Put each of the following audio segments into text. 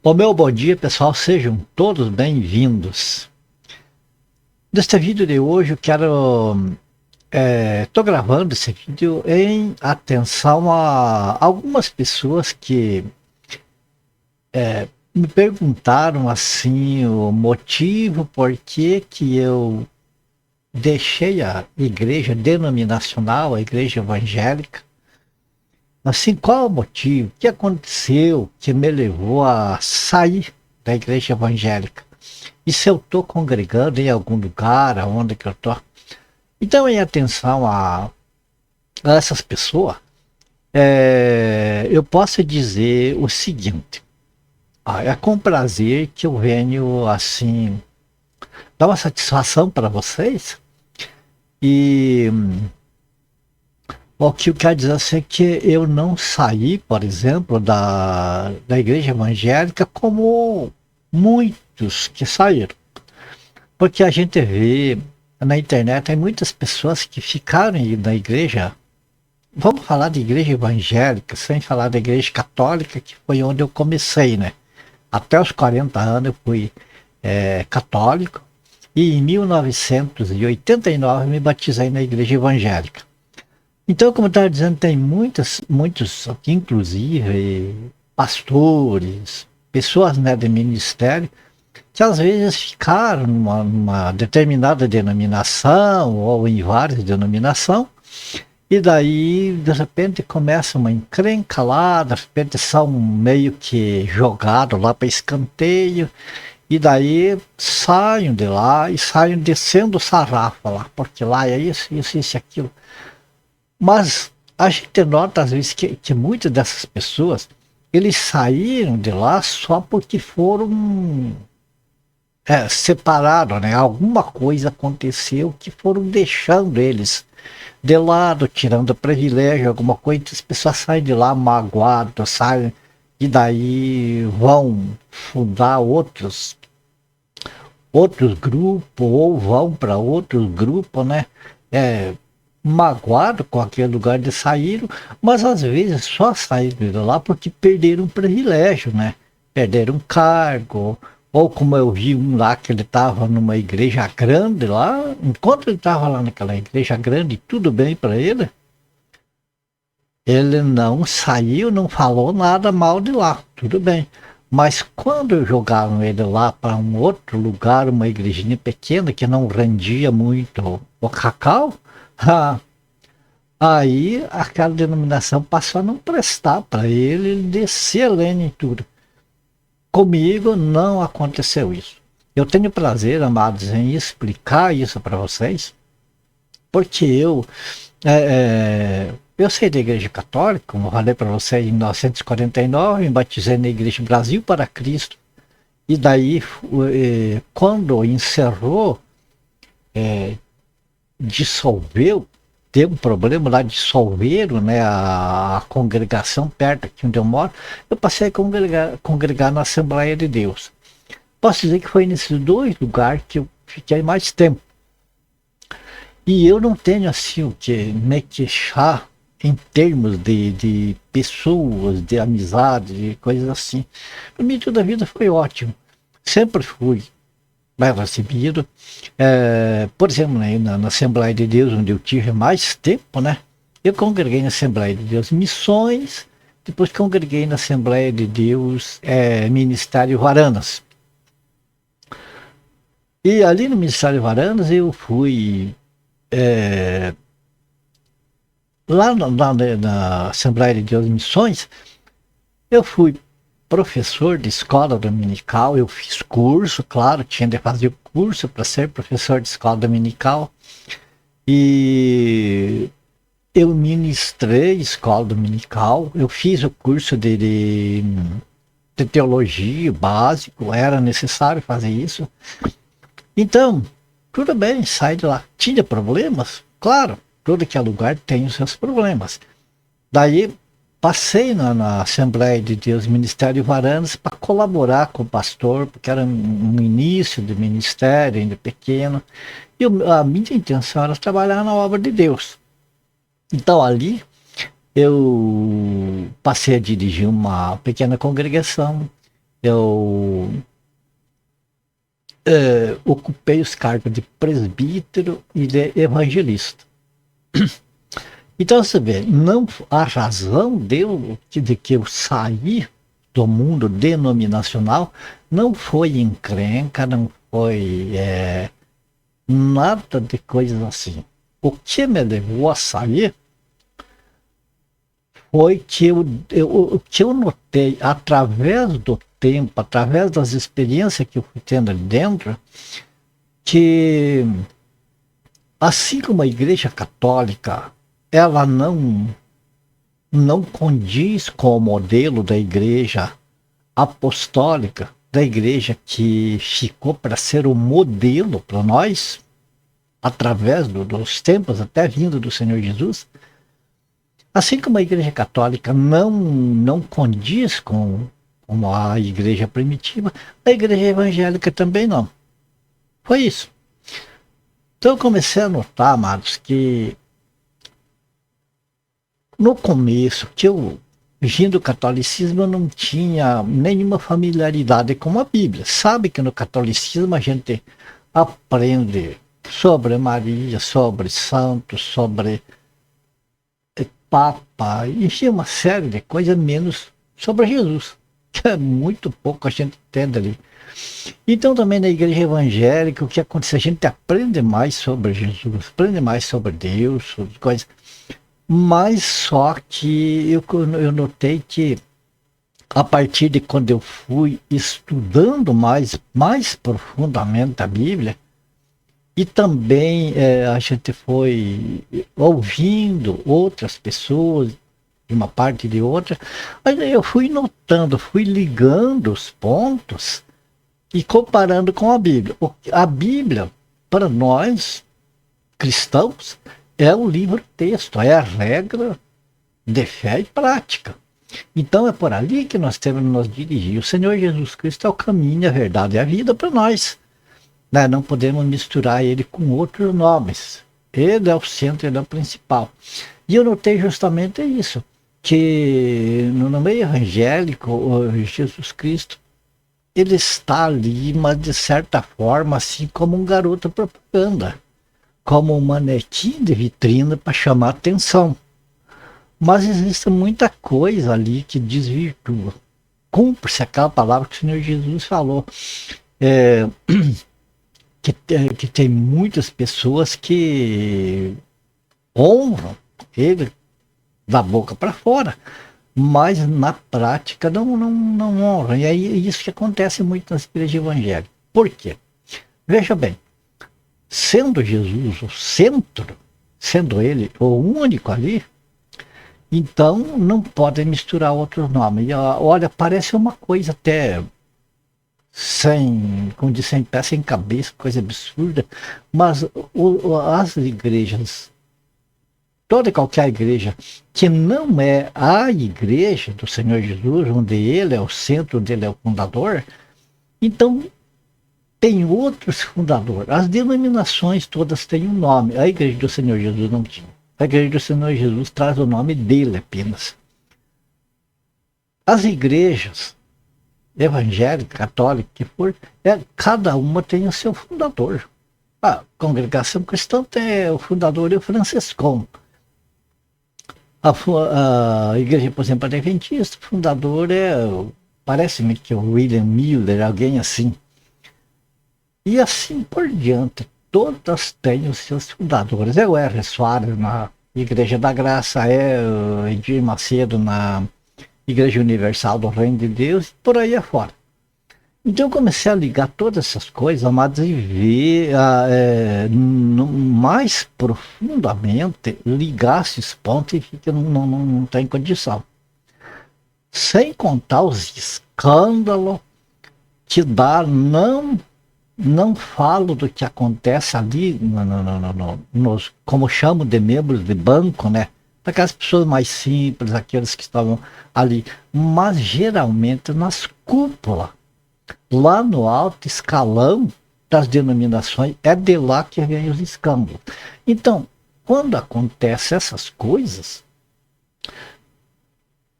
O meu bom dia, pessoal, sejam todos bem-vindos. Neste vídeo de hoje eu quero, estou gravando esse vídeo em atenção a algumas pessoas que me perguntaram assim o motivo por que eu deixei a igreja denominacional, a igreja evangélica. Assim, qual é o motivo? O que aconteceu que me levou a sair da igreja evangélica? E se eu estou congregando em algum lugar, aonde que eu estou? Então, em atenção a essas pessoas, eu posso dizer o seguinte: é com prazer que eu venho, assim, dar uma satisfação para vocês. E o que eu quero dizer assim, é que eu não saí, por exemplo, da igreja evangélica como muitos que saíram. Porque a gente vê na internet, tem muitas pessoas que ficaram na igreja. Vamos falar de igreja evangélica, sem falar da igreja católica, que foi onde eu comecei, né? Até os 40 anos eu fui católico. E em 1989 me batizei na igreja evangélica. Então, como eu estava dizendo, tem muitos aqui, inclusive pastores, pessoas, né, de ministério, que às vezes ficaram numa determinada denominação ou em várias denominações, e daí de repente começa uma encrenca lá, de repente são meio que jogados lá para escanteio, e daí saem de lá e saem descendo o sarrafo lá, porque lá é isso e aquilo. Mas a gente nota às vezes que muitas dessas pessoas, eles saíram de lá só porque foram separados, né? Alguma coisa aconteceu que foram deixando eles de lado, tirando privilégio, alguma coisa. Então as pessoas saem de lá magoadas, saem e daí vão fundar outros grupos ou vão para outros grupos, né? Magoado com aquele lugar de saíram, mas às vezes só saíram de lá porque perderam um privilégio, né? Perderam um cargo, ou como eu vi um lá que ele estava numa igreja grande lá, enquanto ele estava lá naquela igreja grande, tudo bem para ele não saiu, não falou nada mal de lá, tudo bem. Mas quando jogaram ele lá para um outro lugar, uma igrejinha pequena que não rendia muito o cacau, aí aquela denominação passou a não prestar para ele, ele descer a lenha em tudo. Comigo não aconteceu isso. Eu tenho prazer, amados, em explicar isso para vocês, porque eu saí da igreja católica, como eu falei para vocês, em 1949, me batizei na igreja Brasil para Cristo, e daí, quando encerrou, dissolveu, teve um problema lá, dissolveram, né, a congregação perto aqui onde eu moro, eu passei a congregar na Assembleia de Deus. Posso dizer que foi nesses dois lugares que eu fiquei mais tempo. E eu não tenho assim o que me queixar em termos de pessoas, de amizade, de coisas assim. Para mim toda a vida foi ótimo. Sempre fui bem recebido. Por exemplo, né, na Assembleia de Deus, onde eu tive mais tempo, né? Eu congreguei na Assembleia de Deus Missões, depois congreguei na Assembleia de Deus Ministério Varanas. E ali no Ministério Varanas eu fui lá na Assembleia de Deus Missões, eu fui professor de escola dominical, eu fiz curso, claro, tinha de fazer curso para ser professor de escola dominical, e eu ministrei escola dominical, eu fiz o curso de teologia básico, era necessário fazer isso. Então, tudo bem, sai de lá. Tinha problemas? Claro, todo que é lugar tem os seus problemas. Daí passei na Assembleia de Deus Ministério Varanas para colaborar com o pastor, porque era um início de ministério, ainda pequeno, e a minha intenção era trabalhar na obra de Deus. Então ali eu passei a dirigir uma pequena congregação, eu ocupei os cargos de presbítero e de evangelista. Então você vê, não, a razão de que eu saí do mundo denominacional não foi encrenca, não foi nada de coisas assim. O que me levou a sair foi que que eu notei através do tempo, através das experiências que eu fui tendo ali dentro, que assim como a Igreja Católica, ela não condiz com o modelo da Igreja Apostólica, da Igreja que ficou para ser o modelo para nós, através dos tempos, até vindo do Senhor Jesus. Assim como a Igreja Católica não condiz com a Igreja primitiva, a Igreja Evangélica também não. Foi isso. Então eu comecei a notar, amados, que no começo, que eu vindo do catolicismo, eu não tinha nenhuma familiaridade com a Bíblia. Sabe que no catolicismo a gente aprende sobre Maria, sobre santos, sobre Papa, enfim, uma série de coisas, menos sobre Jesus, que é muito pouco a gente entende ali. Então também na igreja evangélica, o que acontece? A gente aprende mais sobre Jesus, aprende mais sobre Deus, sobre coisas. Mas só que eu notei que a partir de quando eu fui estudando mais profundamente a Bíblia, e também a gente foi ouvindo outras pessoas, de uma parte e de outra, aí eu fui notando, fui ligando os pontos e comparando com a Bíblia. A Bíblia, para nós cristãos, é o livro-texto, é a regra de fé e prática. Então é por ali que nós temos que nos dirigir. O Senhor Jesus Cristo é o caminho, a verdade e a vida para nós. Não podemos misturar ele com outros nomes. Ele é o centro, ele é o principal. E eu notei justamente isso, que no meio evangélico, Jesus Cristo, ele está ali, mas de certa forma, assim como um garoto propaganda, como um manequim de vitrine para chamar atenção. Mas existe muita coisa ali que desvirtua. Cumpre-se aquela palavra que o Senhor Jesus falou. Que tem muitas pessoas que honram ele da boca para fora, mas na prática não honram. E aí é isso que acontece muito nas igrejas evangélicas. Por quê? Veja bem, sendo Jesus o centro, sendo ele o único ali, então não podem misturar outros nomes. E, olha, parece uma coisa até como diz, sem pé, sem cabeça, coisa absurda, mas as igrejas, toda e qualquer igreja que não é a igreja do Senhor Jesus, onde ele é o centro, onde ele é o fundador, então tem outros fundadores. As denominações todas têm um nome, a igreja do Senhor Jesus não tinha. A igreja do Senhor Jesus traz o nome dele apenas. As igrejas evangélica, católica, que for, cada uma tem o seu fundador. A congregação cristã tem o fundador é o Franciscão. A igreja, por exemplo, adventista, o fundador parece-me que é o William Miller, alguém assim. E assim por diante, todas têm os seus fundadores. É o R. Soares na Igreja da Graça, é o Edir Macedo na Igreja Universal do Reino de Deus, e por aí afora. Então eu comecei a ligar todas essas coisas, amados, e ver mais profundamente, ligar esses pontos e fica, não tem condição. Sem contar os escândalos que dá, não falo do que acontece ali, como chamo de membros de banco, né? Aquelas pessoas mais simples, aqueles que estavam ali, mas geralmente nas cúpulas, lá no alto escalão das denominações, é de lá que vem os escândalos. Então, quando acontecem essas coisas,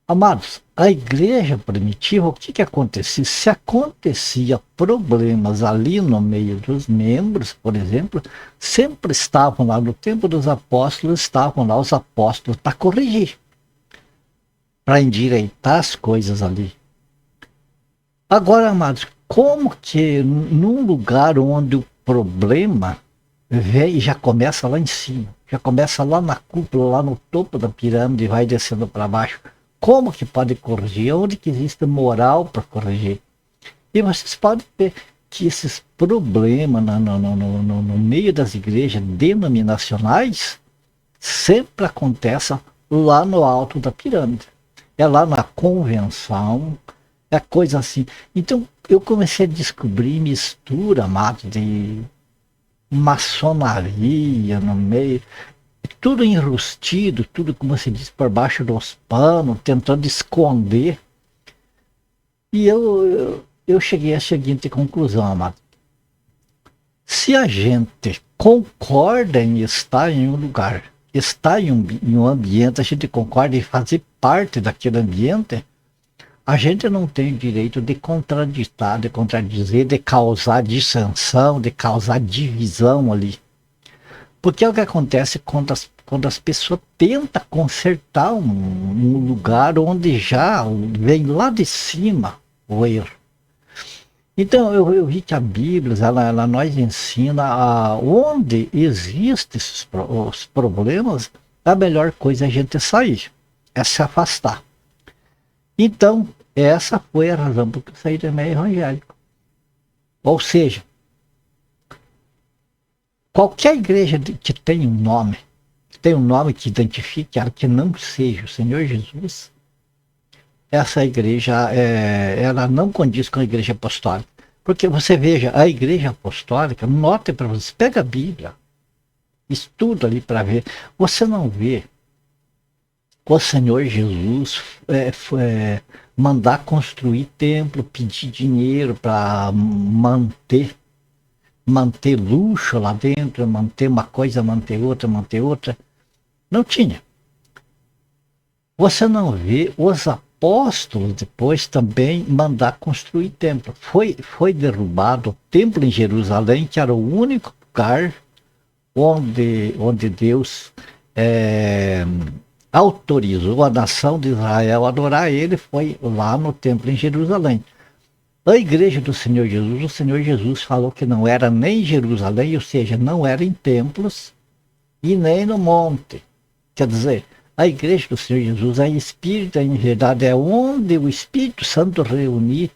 Amados, a igreja primitiva, o que que acontecia? Se acontecia problemas ali no meio dos membros, por exemplo, sempre estavam lá no tempo dos apóstolos, estavam lá os apóstolos para corrigir, para endireitar as coisas ali. Agora, amados, como que num lugar onde o problema vem e já começa lá em cima, já começa lá na cúpula, lá no topo da pirâmide e vai descendo para baixo, como que pode corrigir? Onde que existe moral para corrigir? E vocês podem ver que esses problemas no meio das igrejas denominacionais sempre acontecem lá no alto da pirâmide. É lá na convenção, é coisa assim. Então eu comecei a descobrir mistura, amado, de maçonaria no meio, tudo enrustido, tudo, como se diz, por baixo dos panos, tentando esconder. E eu cheguei à seguinte conclusão, amado. Se a gente concorda em estar em um lugar, estar em um ambiente, a gente concorda em fazer parte daquele ambiente, a gente não tem o direito de contraditar, de contradizer, de causar dissensão, de causar divisão ali. Porque é o que acontece quando as pessoas tentam consertar um lugar onde já vem lá de cima o erro. Então eu vi que a Bíblia, ela nos ensina onde existem os problemas, a melhor coisa é a gente sair, é se afastar. Então, essa foi a razão por que eu saí do meio evangélico. Ou seja, qualquer igreja que tem um nome que identifique ela, que não seja o Senhor Jesus, essa igreja, ela não condiz com a igreja apostólica. Porque você veja, a igreja apostólica, note para você, pega a Bíblia, estuda ali para ver, você não vê o Senhor Jesus mandar construir templo, pedir dinheiro para manter luxo lá dentro, manter uma coisa, manter outra, manter outra. Não tinha. Você não vê os apóstolos depois também mandar construir templo. Foi derrubado o templo em Jerusalém, que era o único lugar onde Deus autorizou a nação de Israel a adorar ele, foi lá no templo em Jerusalém. A igreja do Senhor Jesus, o Senhor Jesus falou que não era nem em Jerusalém, ou seja, não era em templos e nem no monte. Quer dizer, a igreja do Senhor Jesus é em espírito, em verdade, é onde o Espírito Santo reunir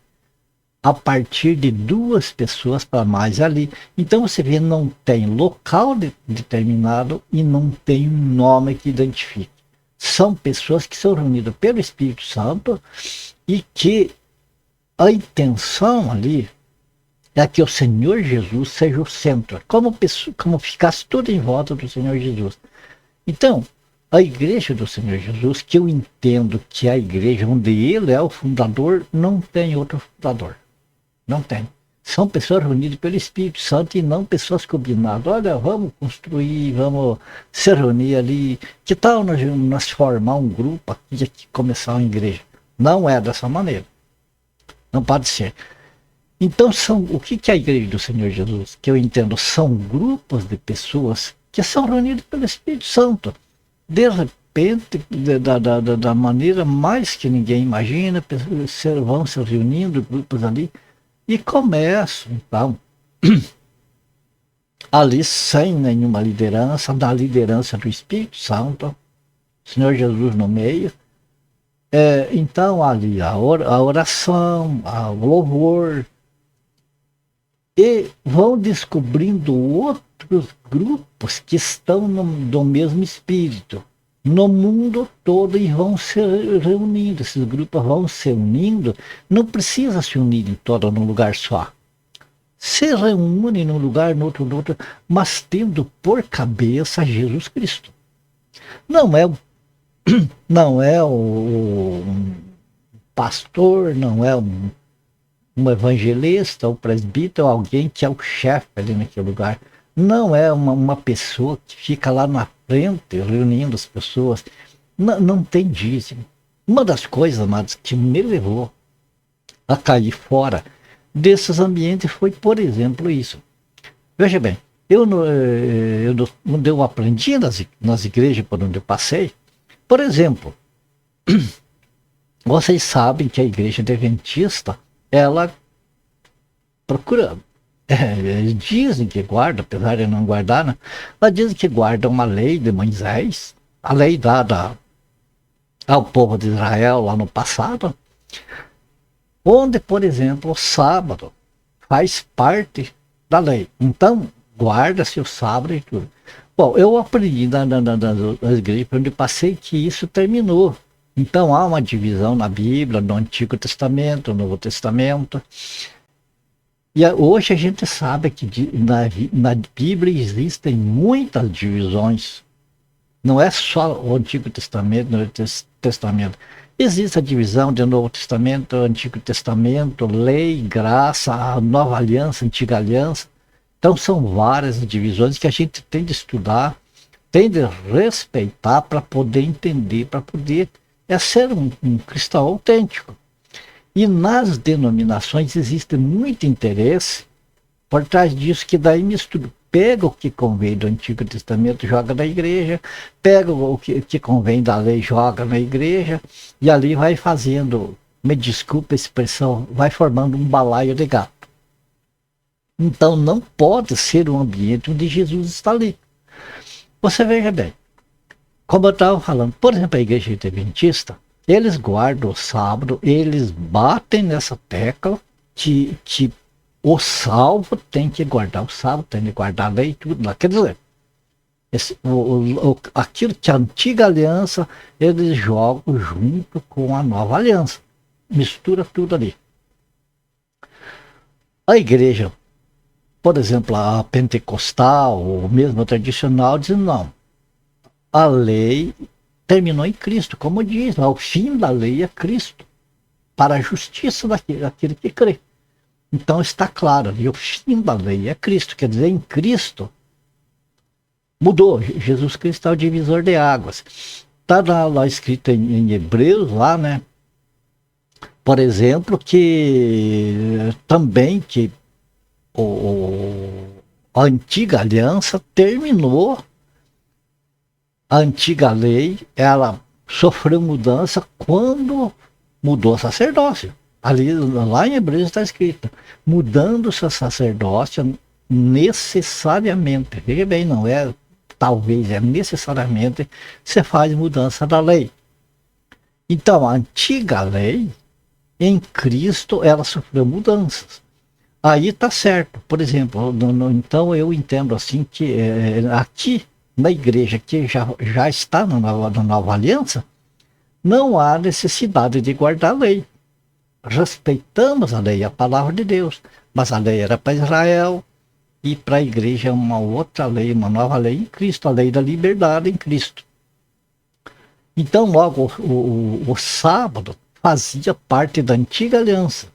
a partir de duas pessoas para mais ali. Então você vê, não tem local determinado e não tem um nome que identifique. São pessoas que são reunidas pelo Espírito Santo e que a intenção ali é que o Senhor Jesus seja o centro, como ficasse tudo em volta do Senhor Jesus. Então, a igreja do Senhor Jesus, que eu entendo que é a igreja onde ele é o fundador, não tem outro fundador. Não tem. São pessoas reunidas pelo Espírito Santo e não pessoas combinadas. Olha, vamos construir, vamos se reunir ali. Que tal nós formar um grupo aqui começar uma igreja? Não é dessa maneira. Não pode ser. Então, o que é a igreja do Senhor Jesus? Que eu entendo, são grupos de pessoas que são reunidas pelo Espírito Santo. De repente, da maneira mais que ninguém imagina, vão se reunindo, grupos ali, e começam, então, ali sem nenhuma liderança, da liderança do Espírito Santo, Senhor Jesus no meio. Então, ali a oração, o louvor, e vão descobrindo outros grupos que estão do mesmo espírito no mundo todo e vão se reunindo. Esses grupos vão se unindo. Não precisa se unir em todo num lugar só. Se reúnem num lugar, no outro, mas tendo por cabeça Jesus Cristo. Não é o pastor, não é um evangelista, um presbítero, alguém que é o chefe ali naquele lugar. Não é uma pessoa que fica lá na frente reunindo as pessoas. Não tem dízimo. Uma das coisas, amados, que me levou a cair fora desses ambientes foi, por exemplo, isso. Veja bem, onde eu aprendi nas igrejas por onde eu passei, por exemplo, vocês sabem que a igreja adventista, ela procura, dizem que guarda, apesar de não guardar, né? Mas dizem que guarda uma lei de Moisés, a lei dada ao povo de Israel lá no passado, onde, por exemplo, o sábado faz parte da lei. Então, guarda-se o sábado e tudo. Bom, eu aprendi nas igrejas onde passei que isso terminou. Então, há uma divisão na Bíblia, no Antigo Testamento, no Novo Testamento. E hoje a gente sabe que na Bíblia existem muitas divisões. Não é só o Antigo Testamento, o Novo Testamento. Existe a divisão de Novo Testamento, Antigo Testamento, lei, graça, a Nova Aliança, Antiga Aliança. Então são várias divisões que a gente tem de estudar, tem de respeitar para poder entender, para poder ser um cristão autêntico. E nas denominações existe muito interesse por trás disso, que daí mistura. Pega o que convém do Antigo Testamento, joga na igreja, pega o que convém da lei, joga na igreja, e ali vai fazendo, me desculpe a expressão, vai formando um balaio de gato. Então não pode ser um ambiente onde Jesus está ali. Você veja bem, como eu estava falando, por exemplo, a igreja adventista, eles guardam o sábado, eles batem nessa tecla que o salvo tem que guardar o sábado, tem que guardar a lei e tudo lá. Quer dizer, aquilo que a antiga aliança, eles jogam junto com a nova aliança. Mistura tudo ali. A igreja, por exemplo, a pentecostal, ou mesmo a tradicional, diz não. A lei terminou em Cristo, como diz, o fim da lei é Cristo, para a justiça daquele que crê. Então está claro, e o fim da lei é Cristo, quer dizer, em Cristo mudou. Jesus Cristo é o divisor de águas. Está lá escrito em Hebreus, lá, né? Por exemplo, que também que a antiga aliança terminou. A antiga lei, ela sofreu mudança quando mudou o sacerdócio. Ali, lá em Hebreus está escrito, mudando-se o sacerdócio necessariamente. Veja bem, não é talvez, é necessariamente você faz mudança da lei. Então, a antiga lei, em Cristo, ela sofreu mudanças. Aí está certo. Por exemplo, então eu entendo assim que aqui na igreja que já está na nova aliança, não há necessidade de guardar a lei. Respeitamos a lei, a palavra de Deus, mas a lei era para Israel e para a igreja é uma outra lei, uma nova lei em Cristo, a lei da liberdade em Cristo. Então logo o sábado fazia parte da antiga aliança.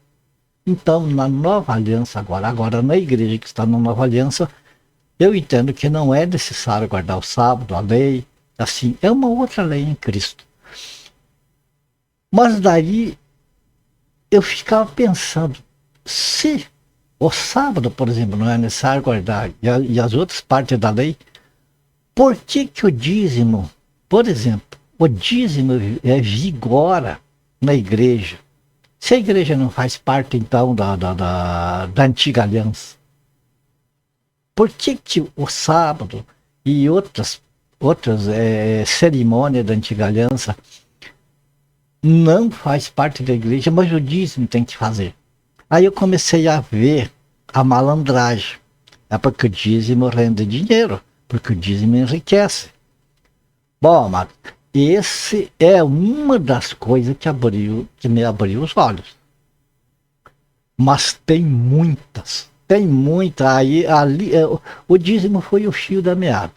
Então na nova aliança agora na igreja que está na nova aliança, eu entendo que não é necessário guardar o sábado, a lei, assim, é uma outra lei em Cristo. Mas daí eu ficava pensando, se o sábado, por exemplo, não é necessário guardar e as outras partes da lei, por que o dízimo, por exemplo, o dízimo vigora na igreja? Se a igreja não faz parte, então, da antiga aliança, por que o sábado e outras cerimônias da antiga aliança não faz parte da igreja, mas o dízimo tem que fazer? Aí eu comecei a ver a malandragem. É porque o dízimo rende dinheiro, porque o dízimo enriquece. Bom, amado, esse é uma das coisas que me abriu os olhos. Mas tem muitas. Aí ali, o dízimo foi o fio da meada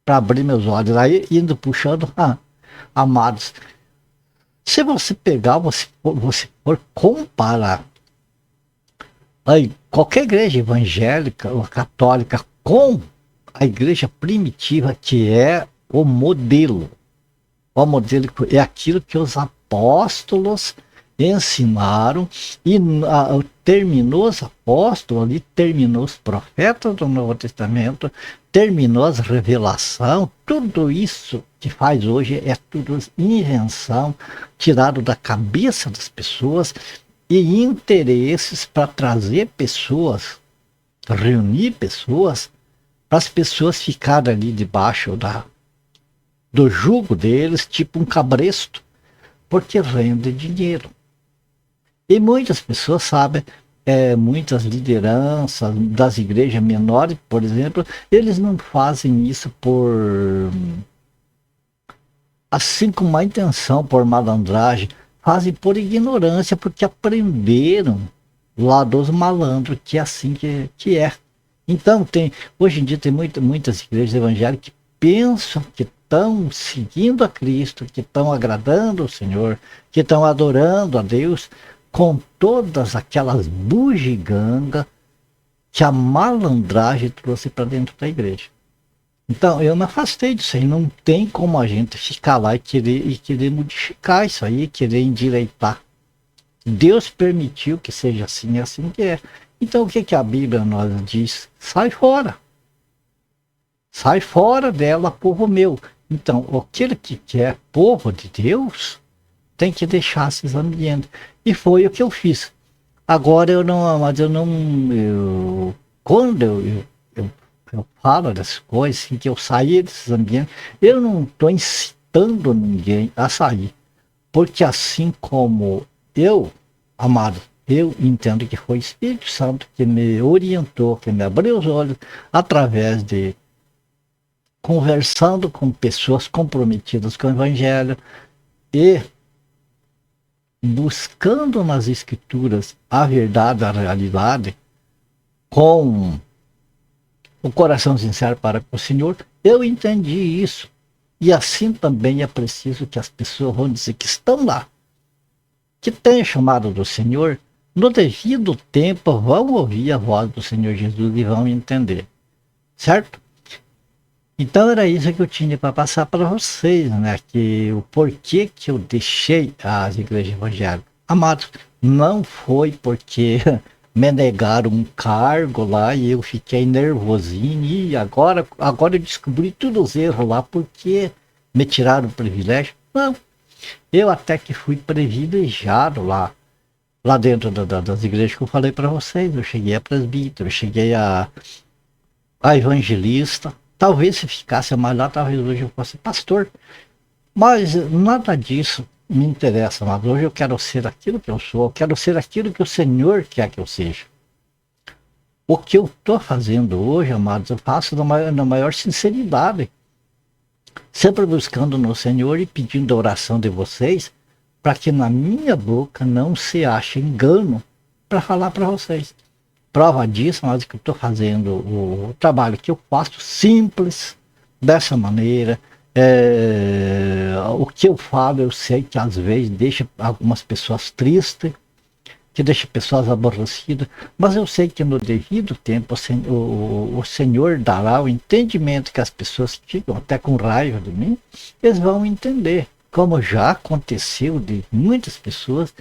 para abrir meus olhos. Aí indo puxando, amados, se você pegar, você for comparar aí, qualquer igreja evangélica ou católica com a igreja primitiva, que é o modelo é aquilo que os apóstolos ensinaram, e terminou os apóstolos ali, terminou os profetas do Novo Testamento, terminou as revelações, tudo isso que faz hoje é tudo invenção, tirado da cabeça das pessoas, e interesses para trazer pessoas, reunir pessoas, para as pessoas ficarem ali debaixo do jugo deles, tipo um cabresto, porque rende dinheiro. E muitas pessoas sabem, muitas lideranças das igrejas menores, por exemplo, eles não fazem isso assim com má intenção, por malandragem, fazem por ignorância, porque aprenderam lá dos malandros, que é assim que é. Então, hoje em dia tem muitas igrejas evangélicas que pensam que estão seguindo a Cristo, que estão agradando o Senhor, que estão adorando a Deus, com todas aquelas bugigangas que a malandragem trouxe para dentro da igreja. Então, eu me afastei disso aí. Não tem como a gente ficar lá e querer modificar isso aí, querer endireitar. Deus permitiu que seja assim, é assim que é. Então, o que a Bíblia nos diz? Sai fora. Sai fora dela, povo meu. Então, aquele que é povo de Deus tem que deixar esses ambientes. E foi o que eu fiz. Agora quando eu falo das coisas, assim, que eu saí desses ambientes, eu não estou incitando ninguém a sair. Porque assim como eu, amado, eu entendo que foi o Espírito Santo que me orientou, que me abriu os olhos, através de conversando com pessoas comprometidas com o Evangelho e buscando nas Escrituras a verdade, a realidade, com o coração sincero para com o Senhor, eu entendi isso. E assim também é preciso que as pessoas vão dizer que estão lá, que têm chamado do Senhor, no devido tempo vão ouvir a voz do Senhor Jesus e vão entender. Certo? Então era isso que eu tinha para passar para vocês, né? Que o porquê que eu deixei as igrejas evangélicas. Amados, não foi porque me negaram um cargo lá e eu fiquei nervosinho e agora eu descobri todos os erros lá porque me tiraram o privilégio. Não, eu até que fui privilegiado lá dentro das igrejas que eu falei para vocês. Eu cheguei a presbítero, eu cheguei a evangelista. Talvez se ficasse mais lá, talvez hoje eu fosse pastor. Mas nada disso me interessa, mas hoje eu quero ser aquilo que eu sou, eu quero ser aquilo que o Senhor quer que eu seja. O que eu estou fazendo hoje, amados, eu faço na maior sinceridade. Sempre buscando no Senhor e pedindo a oração de vocês, para que na minha boca não se ache engano para falar para vocês. Prova disso, mas que eu estou fazendo o trabalho que eu faço simples, dessa maneira. O que eu falo, eu sei que às vezes deixa algumas pessoas tristes, que deixa pessoas aborrecidas, mas eu sei que no devido tempo o Senhor dará o entendimento que as pessoas ficam até com raiva de mim, eles vão entender, como já aconteceu de muitas pessoas,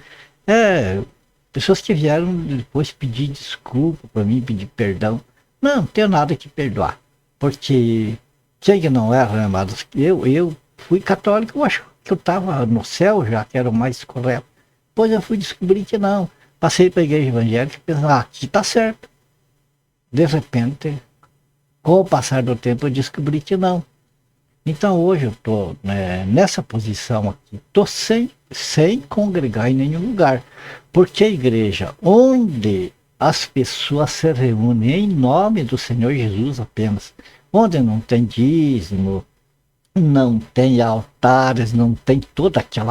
pessoas que vieram depois pedir desculpa para mim, pedir perdão. Não tenho nada que perdoar. Porque quem que não erra, né, amados? Eu fui católico, eu acho que eu estava no céu já, que era o mais correto. Depois eu fui descobrir que não. Passei para a igreja evangélica e pensei, aqui está certo. De repente, com o passar do tempo, eu descobri que não. Então hoje eu estou nessa posição aqui, estou sem congregar em nenhum lugar. Porque a igreja onde as pessoas se reúnem em nome do Senhor Jesus apenas, onde não tem dízimo, não tem altares, não tem toda aquele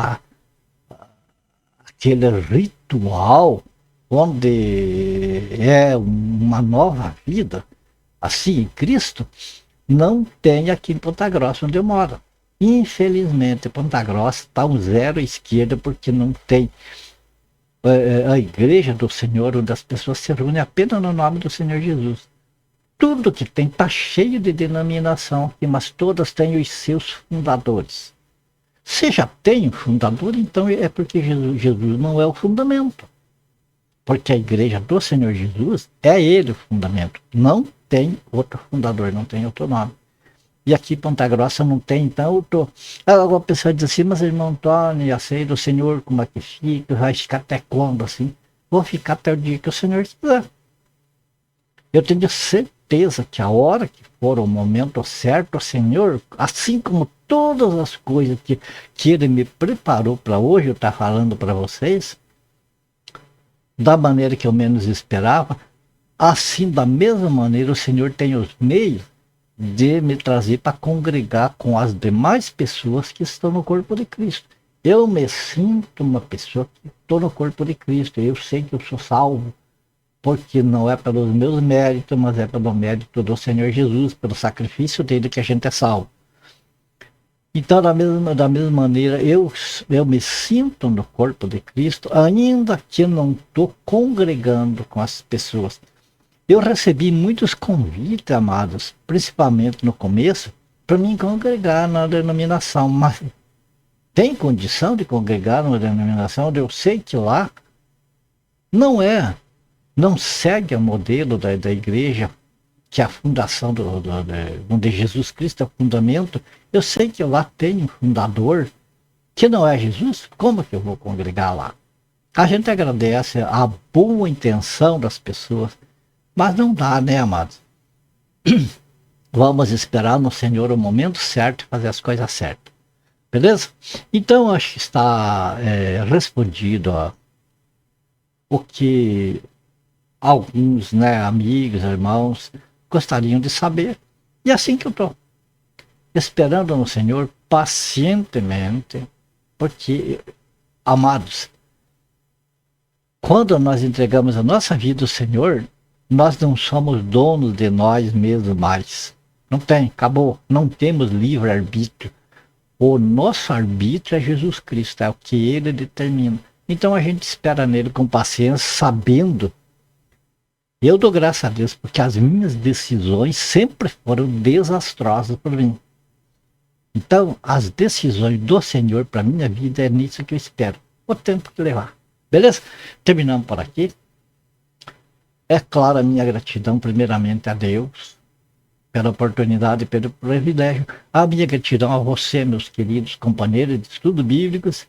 ritual, onde é uma nova vida, assim em Cristo, não tem aqui em Ponta Grossa, onde eu moro. Infelizmente, Ponta Grossa está um zero à esquerda, porque não tem a igreja do Senhor, onde as pessoas se reúnem apenas no nome do Senhor Jesus. Tudo que tem está cheio de denominação aqui, mas todas têm os seus fundadores. Se já tem um fundador, então é porque Jesus não é o fundamento. Porque a igreja do Senhor Jesus é ele o fundamento. Não tem outro fundador, não tem outro nome. E aqui Ponta Grossa não tem, então eu tô. Alguma pessoa diz assim, mas irmão Antônio, aceita o Senhor como é que fica, vai ficar até quando assim? Vou ficar até o dia que o Senhor quiser. Eu tenho certeza que a hora que for o momento certo, o Senhor, assim como todas as coisas que Ele me preparou para hoje, eu estar falando para vocês, da maneira que eu menos esperava, assim, da mesma maneira, o Senhor tem os meios de me trazer para congregar com as demais pessoas que estão no corpo de Cristo. Eu me sinto uma pessoa que estou no corpo de Cristo. Eu sei que eu sou salvo, porque não é pelos meus méritos, mas é pelo mérito do Senhor Jesus, pelo sacrifício dele que a gente é salvo. Então, da mesma maneira, eu me sinto no corpo de Cristo, ainda que não estou congregando com as pessoas. Eu recebi muitos convites, amados, principalmente no começo, para me congregar na denominação, mas tem condição de congregar numa denominação onde eu sei que lá não segue o modelo da igreja, que é a fundação onde Jesus Cristo é o fundamento. Eu sei que lá tem um fundador que não é Jesus, como que eu vou congregar lá? A gente agradece a boa intenção das pessoas, mas não dá, né, amados? Vamos esperar no Senhor o momento certo e fazer as coisas certas. Beleza? Então, acho que está respondido o que alguns, né, amigos, irmãos, gostariam de saber. E assim que eu estou esperando no Senhor pacientemente, porque, amados, quando nós entregamos a nossa vida ao Senhor, nós não somos donos de nós mesmos mais. Não tem, acabou. Não temos livre-arbítrio. O nosso arbítrio é Jesus Cristo, é o que ele determina. Então a gente espera nele com paciência, sabendo. Eu dou graças a Deus, porque as minhas decisões sempre foram desastrosas para mim. Então, as decisões do Senhor para minha vida é nisso que eu espero. O tempo que levar. Beleza? Terminamos por aqui. É claro a minha gratidão, primeiramente, a Deus, pela oportunidade e pelo privilégio. A minha gratidão a você, meus queridos companheiros de estudos bíblicos,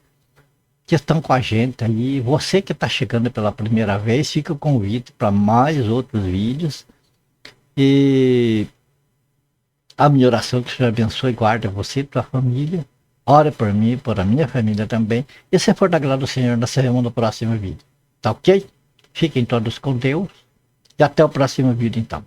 que estão com a gente aí. Você que está chegando pela primeira vez, fica o convite para mais outros vídeos. E a minha oração que o Senhor abençoe e guarde você e tua família. Ore por mim, por a minha família também. E se for da glória do Senhor, nós seremos no próximo vídeo. Tá ok? Fiquem todos com Deus. E até o próximo vídeo, então.